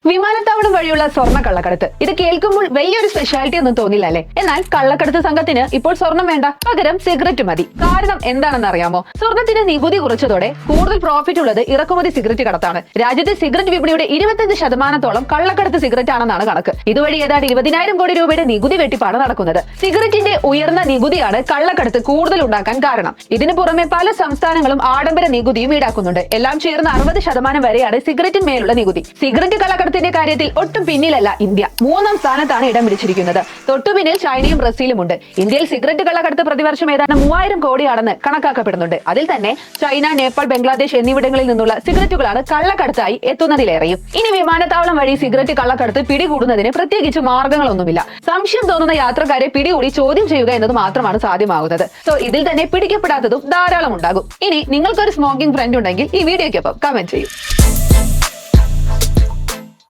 വിമാനത്താവളം വഴിയുള്ള സ്വർണ്ണ കള്ളക്കടത്ത് ഇത് കേൾക്കുമ്പോൾ വലിയൊരു സ്പെഷ്യാലിറ്റി ഒന്നും തോന്നില്ല അല്ലേ? എന്നാൽ കള്ളക്കടത്ത് സംഘത്തിന് ഇപ്പോൾ സ്വർണം വേണ്ട, പകരം സിഗരറ്റ് മതി. കാരണം എന്താണെന്ന് അറിയാമോ? സ്വർണത്തിന് നികുതി കുറച്ചതോടെ കൂടുതൽ പ്രോഫിറ്റ് ഉള്ളത് ഇറക്കുമതി സിഗരറ്റ് കടത്താണ്. രാജ്യത്തെ സിഗരറ്റ് വിപണിയുടെ 25% കള്ളക്കടത്ത് സിഗരറ്റ് ആണെന്നാണ് കണക്ക്. ഇതുവഴി ഏതാണ്ട് 20,000 കോടി രൂപയുടെ നികുതി വെട്ടിപ്പാണ് നടക്കുന്നത്. സിഗരറ്റിന്റെ ഉയർന്ന നികുതിയാണ് കള്ളക്കടത്ത് കൂടുതൽ ഉണ്ടാക്കാൻ കാരണം. ഇതിനു പുറമെ പല സംസ്ഥാനങ്ങളും ആഡംബര നികുതിയും ഈടാക്കുന്നുണ്ട്. എല്ലാം ചേർന്ന് 60% വരെയാണ് സിഗരറ്റിന്മേലുള്ള നികുതി. സിഗരറ്റ് കള്ളക്കടത്തിന്റെ കാര്യത്തിൽ ഒട്ടും പിന്നിലല്ല ഇന്ത്യ. 3ാം സ്ഥാനത്താണ് ഇടം പിടിച്ചിരിക്കുന്നത്. തൊട്ടുപിന്നിൽ ചൈനയും ബ്രസീലും ഉണ്ട്. ഇന്ത്യയിൽ സിഗരറ്റ് കള്ളക്കടത്ത് പ്രതിവർഷം ഏതാണ്ട് 3000 കോടിയാണെന്ന് കണക്കാക്കപ്പെടുന്നുണ്ട്. അതിൽ തന്നെ ചൈന, നേപ്പാൾ, ബംഗ്ലാദേശ് എന്നിവിടങ്ങളിൽ നിന്നുള്ള സിഗരറ്റുകളാണ് കള്ളക്കടത്തായി എത്തുന്നതിലേറെയും. ഇനി വിമാനത്താവളം വഴി സിഗരറ്റ് കള്ളക്കടത്ത് പിടികൂടുന്നതിന് പ്രത്യേകിച്ച് മാർഗങ്ങളൊന്നുമില്ല. സംശയം തോന്നുന്ന യാത്രക്കാരെ പിടികൂടി ചോദ്യം ചെയ്യുക എന്നത് മാത്രമാണ് സാധ്യമാകുന്നത്. സോ ഇതിൽ തന്നെ പിടിക്കപ്പെടാത്തതും ധാരാളം ഉണ്ടാകും. ഇനി നിങ്ങൾക്കൊരു സ്മോക്കിംഗ് ഫ്രണ്ട് ഉണ്ടെങ്കിൽ ഈ വീഡിയോയ്ക്കൊപ്പം കമന്റ് ചെയ്യും.